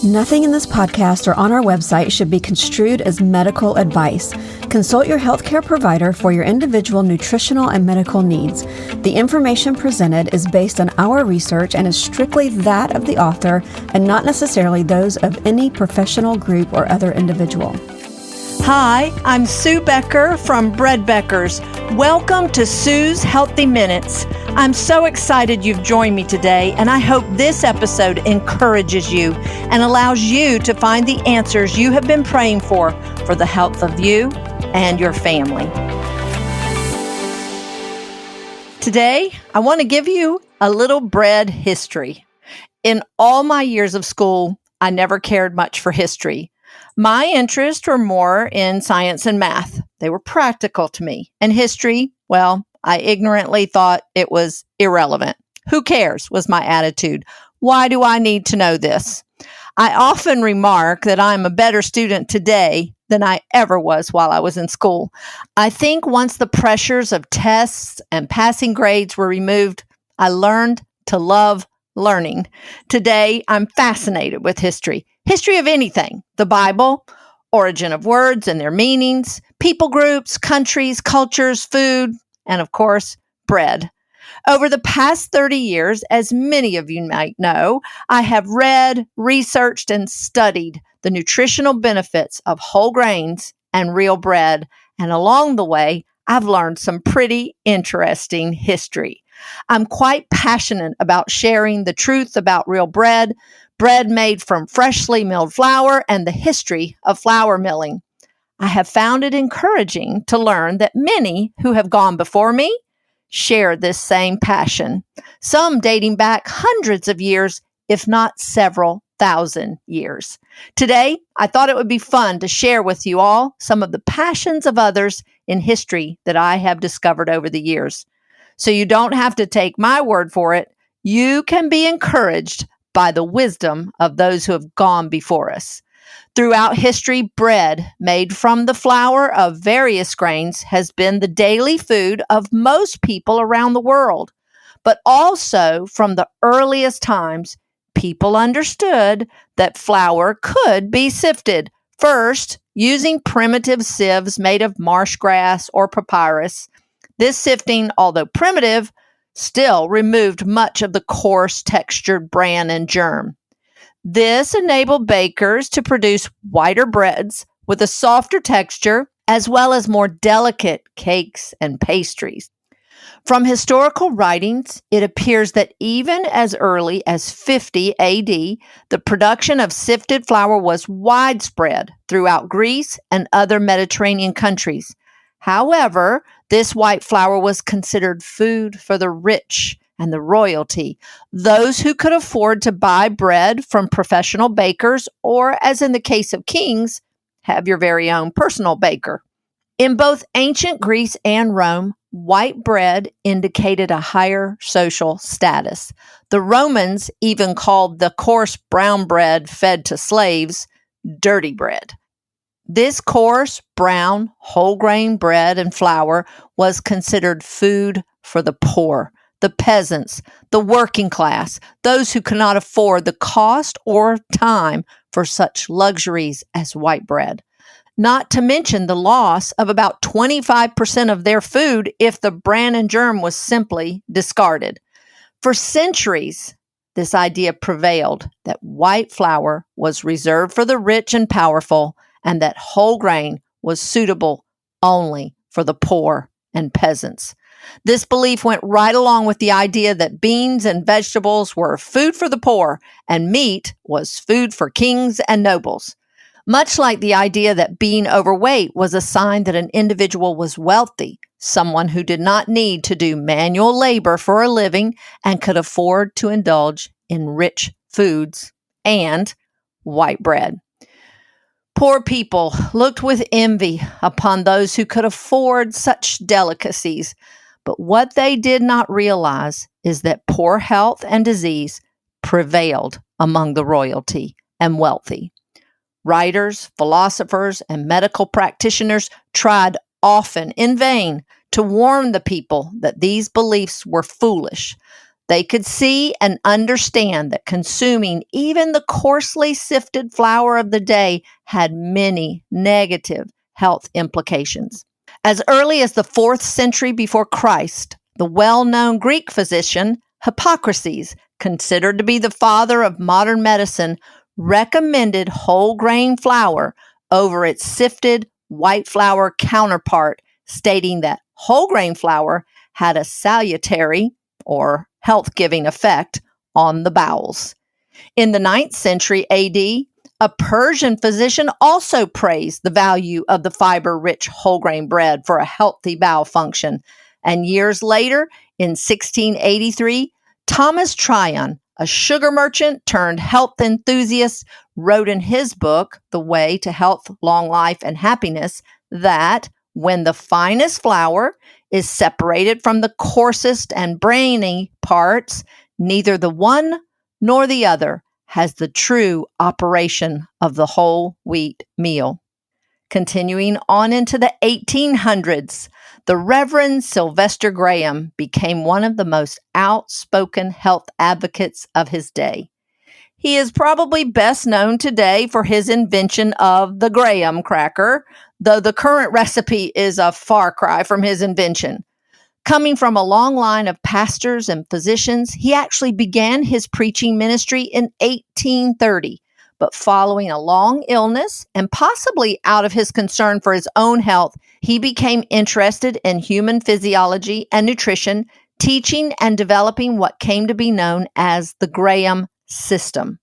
Nothing in this podcast or on our website should be construed as medical advice. Consult your healthcare provider for your individual nutritional and medical needs. The information presented is based on our research and is strictly that of the author and not necessarily those of any professional group or other individual. Hi, I'm Sue Becker from Bread Beckers. Welcome to Sue's Healthy Minutes. I'm so excited you've joined me today, and I hope this episode encourages you and allows you to find the answers you have been praying for the health of you and your family. Today, I want to give you a little bread history. In all my years of school, I never cared much for history. My interests were more in science and math. They were practical to me. And history, well, I ignorantly thought it was irrelevant. Who cares was my attitude. Why do I need to know this? I often remark that I'm a better student today than I ever was while I was in school. I think once the pressures of tests and passing grades were removed, I learned to love learning. Today, I'm fascinated with history. History of anything, the Bible, origin of words and their meanings, people groups, countries, cultures, food, and of course, bread. Over the past 30 years, as many of you might know, I have read, researched, and studied the nutritional benefits of whole grains and real bread. And along the way, I've learned some pretty interesting history. I'm quite passionate about sharing the truth about real bread made from freshly milled flour, and the history of flour milling. I have found it encouraging to learn that many who have gone before me share this same passion, some dating back hundreds of years, if not several thousand years. Today, I thought it would be fun to share with you all some of the passions of others in history that I have discovered over the years. So you don't have to take my word for it. You can be encouraged by the wisdom of those who have gone before us. Throughout history, bread made from the flour of various grains has been the daily food of most people around the world. But also from the earliest times, people understood that flour could be sifted. First, using primitive sieves made of marsh grass or papyrus. This sifting, although primitive, still removed much of the coarse textured bran and germ. This enabled bakers to produce whiter breads with a softer texture, as well as more delicate cakes and pastries. From historical writings, it appears that even as early as 50 AD, the production of sifted flour was widespread throughout Greece and other Mediterranean countries. However, this white flour was considered food for the rich and the royalty, those who could afford to buy bread from professional bakers, or, as in the case of kings, have your very own personal baker. In both ancient Greece and Rome, white bread indicated a higher social status. The Romans even called the coarse brown bread fed to slaves dirty bread. This coarse, brown, whole grain bread and flour was considered food for the poor, the peasants, the working class, those who could not afford the cost or time for such luxuries as white bread. Not to mention the loss of about 25% of their food if the bran and germ was simply discarded. For centuries, this idea prevailed that white flour was reserved for the rich and powerful, and that whole grain was suitable only for the poor and peasants. This belief went right along with the idea that beans and vegetables were food for the poor, and meat was food for kings and nobles. Much like the idea that being overweight was a sign that an individual was wealthy, someone who did not need to do manual labor for a living and could afford to indulge in rich foods and white bread. Poor people looked with envy upon those who could afford such delicacies, but what they did not realize is that poor health and disease prevailed among the royalty and wealthy. Writers, philosophers, and medical practitioners tried often in vain to warn the people that these beliefs were foolish. They could see and understand that consuming even the coarsely sifted flour of the day had many negative health implications. As early as the 4th century before Christ, the well-known Greek physician Hippocrates, considered to be the father of modern medicine, recommended whole grain flour over its sifted white flour counterpart, stating that whole grain flour had a salutary or health-giving effect on the bowels. In the 9th century AD, a Persian physician also praised the value of the fiber-rich whole grain bread for a healthy bowel function. And years later, in 1683, Thomas Tryon, a sugar merchant turned health enthusiast, wrote in his book, The Way to Health, Long Life, and Happiness, that when the finest flour is separated from the coarsest and brainy parts, neither the one nor the other has the true operation of the whole wheat meal. Continuing on into the 1800s, the Reverend Sylvester Graham became one of the most outspoken health advocates of his day. He is probably best known today for his invention of the graham cracker, though the current recipe is a far cry from his invention. Coming from a long line of pastors and physicians, he actually began his preaching ministry in 1830, but following a long illness and possibly out of his concern for his own health, he became interested in human physiology and nutrition, teaching and developing what came to be known as the Graham system.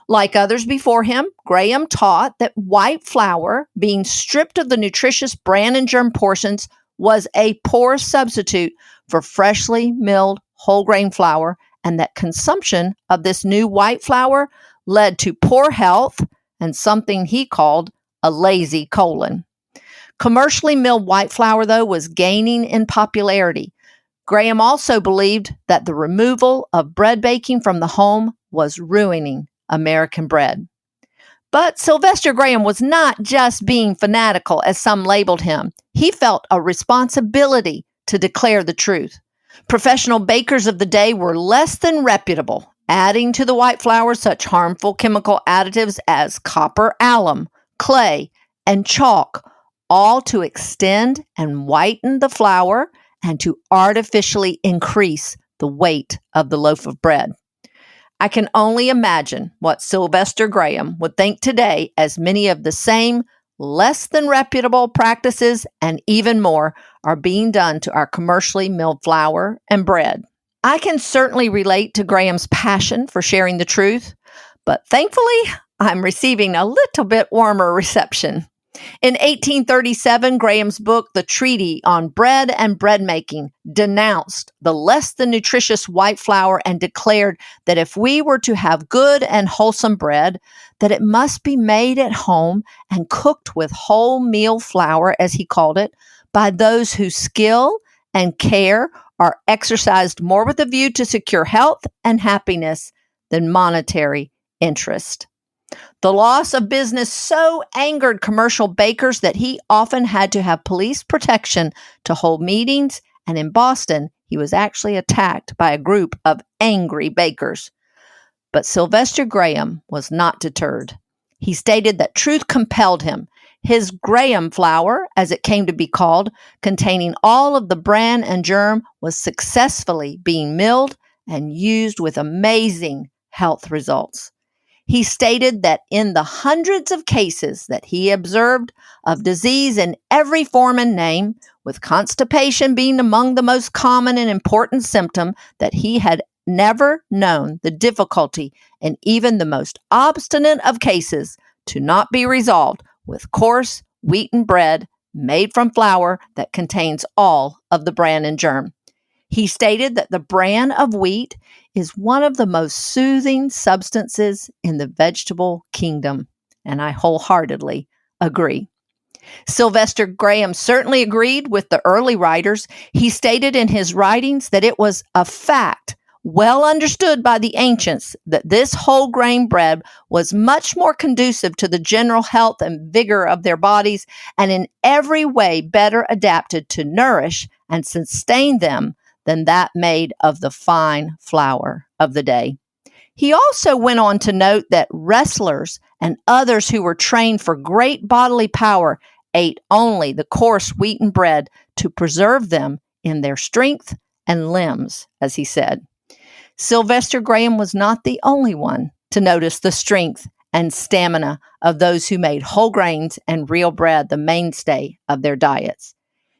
Like others before him, Graham taught that white flour, being stripped of the nutritious bran and germ portions, was a poor substitute for freshly milled whole grain flour, and that consumption of this new white flour led to poor health and something he called a lazy colon. Commercially milled white flour, though, was gaining in popularity. Graham also believed that the removal of bread baking from the home was ruining American bread. But Sylvester Graham was not just being fanatical, as some labeled him. He felt a responsibility to declare the truth. Professional bakers of the day were less than reputable, adding to the white flour such harmful chemical additives as copper alum, clay, and chalk, all to extend and whiten the flour and to artificially increase the weight of the loaf of bread. I can only imagine what Sylvester Graham would think today, as many of the same less than reputable practices and even more are being done to our commercially milled flour and bread. I can certainly relate to Graham's passion for sharing the truth, but thankfully, I'm receiving a little bit warmer reception. In 1837, Graham's book, The Treatise on Bread and Bread Making, denounced the less than nutritious white flour and declared that if we were to have good and wholesome bread, that it must be made at home and cooked with wholemeal flour, as he called it, by those whose skill and care are exercised more with a view to secure health and happiness than monetary interest. The loss of business so angered commercial bakers that he often had to have police protection to hold meetings, and in Boston, he was actually attacked by a group of angry bakers. But Sylvester Graham was not deterred. He stated that truth compelled him. His Graham flour, as it came to be called, containing all of the bran and germ, was successfully being milled and used with amazing health results. He stated that in the hundreds of cases that he observed of disease in every form and name, with constipation being among the most common and important symptom, that he had never known the difficulty in even the most obstinate of cases to not be resolved with coarse wheaten bread made from flour that contains all of the bran and germ. He stated that the bran of wheat is one of the most soothing substances in the vegetable kingdom, and I wholeheartedly agree. Sylvester Graham certainly agreed with the early writers. He stated in his writings that it was a fact well understood by the ancients that this whole grain bread was much more conducive to the general health and vigor of their bodies, and in every way better adapted to nourish and sustain them than that made of the fine flour of the day. He also went on to note that wrestlers and others who were trained for great bodily power ate only the coarse wheaten bread to preserve them in their strength and limbs, as he said. Sylvester Graham was not the only one to notice the strength and stamina of those who made whole grains and real bread the mainstay of their diets.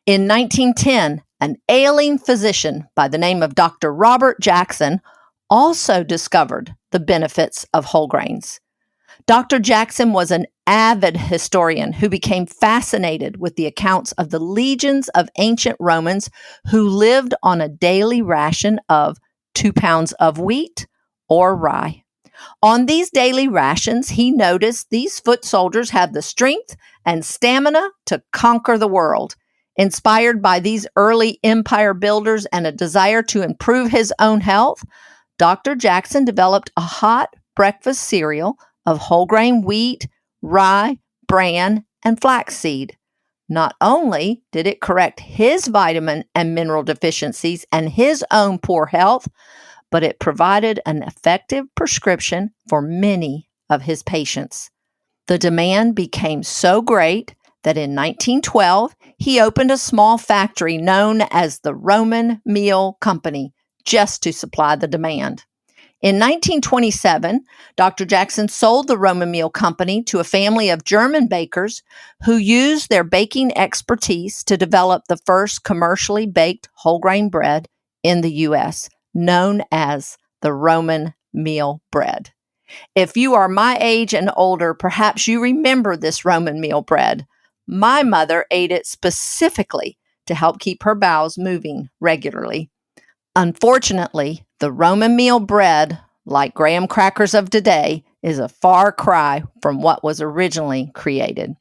In 1910, an ailing physician by the name of Dr. Robert Jackson also discovered the benefits of whole grains. Dr. Jackson was an avid historian who became fascinated with the accounts of the legions of ancient Romans who lived on a daily ration of 2 pounds of wheat or rye. On these daily rations, he noticed these foot soldiers had the strength and stamina to conquer the world. Inspired by these early empire builders and a desire to improve his own health, Dr. Jackson developed a hot breakfast cereal of whole grain wheat, rye, bran, and flaxseed. Not only did it correct his vitamin and mineral deficiencies and his own poor health, but it provided an effective prescription for many of his patients. The demand became so great that in 1912, he opened a small factory known as the Roman Meal Company just to supply the demand. In 1927, Dr. Jackson sold the Roman Meal Company to a family of German bakers who used their baking expertise to develop the first commercially baked whole grain bread in the U.S., known as the Roman meal bread. If you are my age and older, perhaps you remember this Roman meal bread. My mother ate it specifically to help keep her bowels moving regularly. Unfortunately, the Roman meal bread, like graham crackers of today, is a far cry from what was originally created.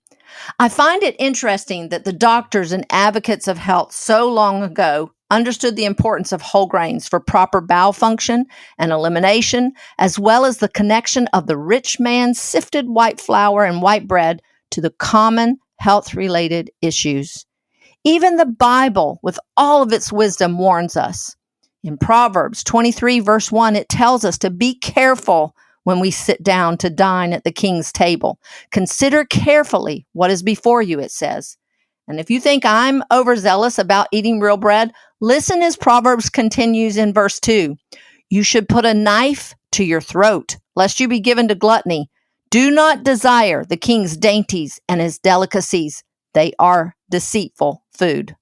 I find it interesting that the doctors and advocates of health so long ago understood the importance of whole grains for proper bowel function and elimination, as well as the connection of the rich man's sifted white flour and white bread to the common health-related issues. Even the Bible, with all of its wisdom, warns us. In Proverbs 23, verse 1, it tells us to be careful when we sit down to dine at the king's table. Consider carefully what is before you, it says. And if you think I'm overzealous about eating real bread, listen as Proverbs continues in verse 2. You should put a knife to your throat, lest you be given to gluttony. Do not desire the king's dainties and his delicacies. They are deceitful food.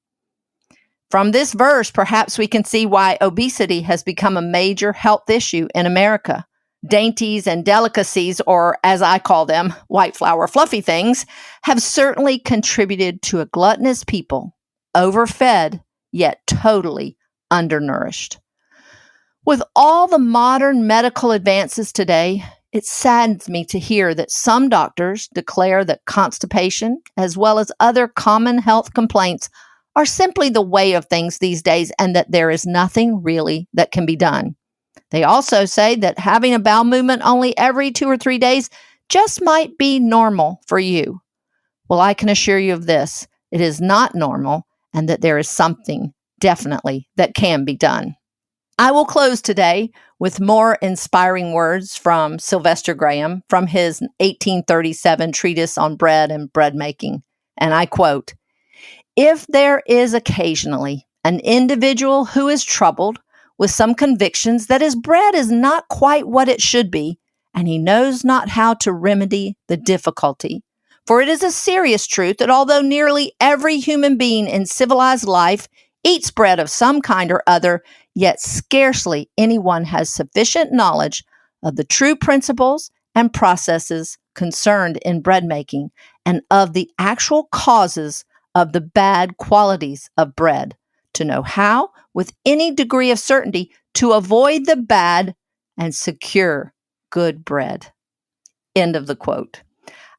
From this verse, perhaps we can see why obesity has become a major health issue in America. Dainties and delicacies, or as I call them, white flour fluffy things, have certainly contributed to a gluttonous people, overfed, yet totally undernourished. With all the modern medical advances today, it saddens me to hear that some doctors declare that constipation, as well as other common health complaints, are simply the way of things these days and that there is nothing really that can be done. They also say that having a bowel movement only every 2 or 3 days just might be normal for you. Well, I can assure you of this. It is not normal, and that there is something definitely that can be done. I will close today with more inspiring words from Sylvester Graham from his 1837 treatise on bread and bread making. And I quote, "If there is occasionally an individual who is troubled with some convictions that his bread is not quite what it should be, and he knows not how to remedy the difficulty. For it is a serious truth that although nearly every human being in civilized life eats bread of some kind or other, yet scarcely anyone has sufficient knowledge of the true principles and processes concerned in bread making and of the actual causes of the bad qualities of bread, to know how, with any degree of certainty, to avoid the bad and secure good bread." End of the quote.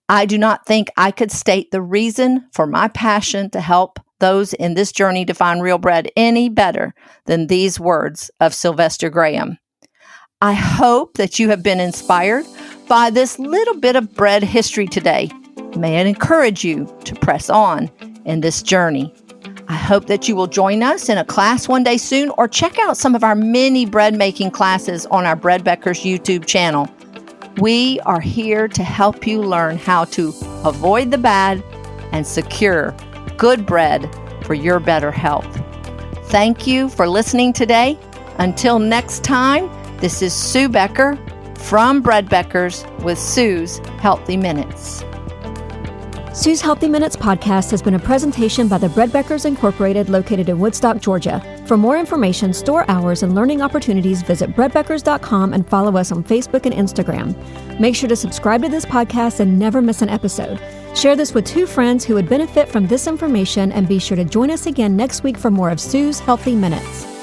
I do not think I could state the reason for my passion to help those in this journey to find real bread any better than these words of Sylvester Graham. I hope that you have been inspired by this little bit of bread history today. May it encourage you to press on in this journey. I hope that you will join us in a class one day soon, or check out some of our many bread making classes on our Bread Beckers YouTube channel. We are here to help you learn how to avoid the bad and secure good bread for your better health. Thank you for listening today. Until next time, this is Sue Becker from Bread Beckers with Sue's Healthy Minutes. Sue's Healthy Minutes podcast has been a presentation by the Bread Beckers Incorporated, located in Woodstock, Georgia. For more information, store hours, and learning opportunities, visit breadbeckers.com and follow us on Facebook and Instagram. Make sure to subscribe to this podcast and never miss an episode. Share this with 2 friends who would benefit from this information, and be sure to join us again next week for more of Sue's Healthy Minutes.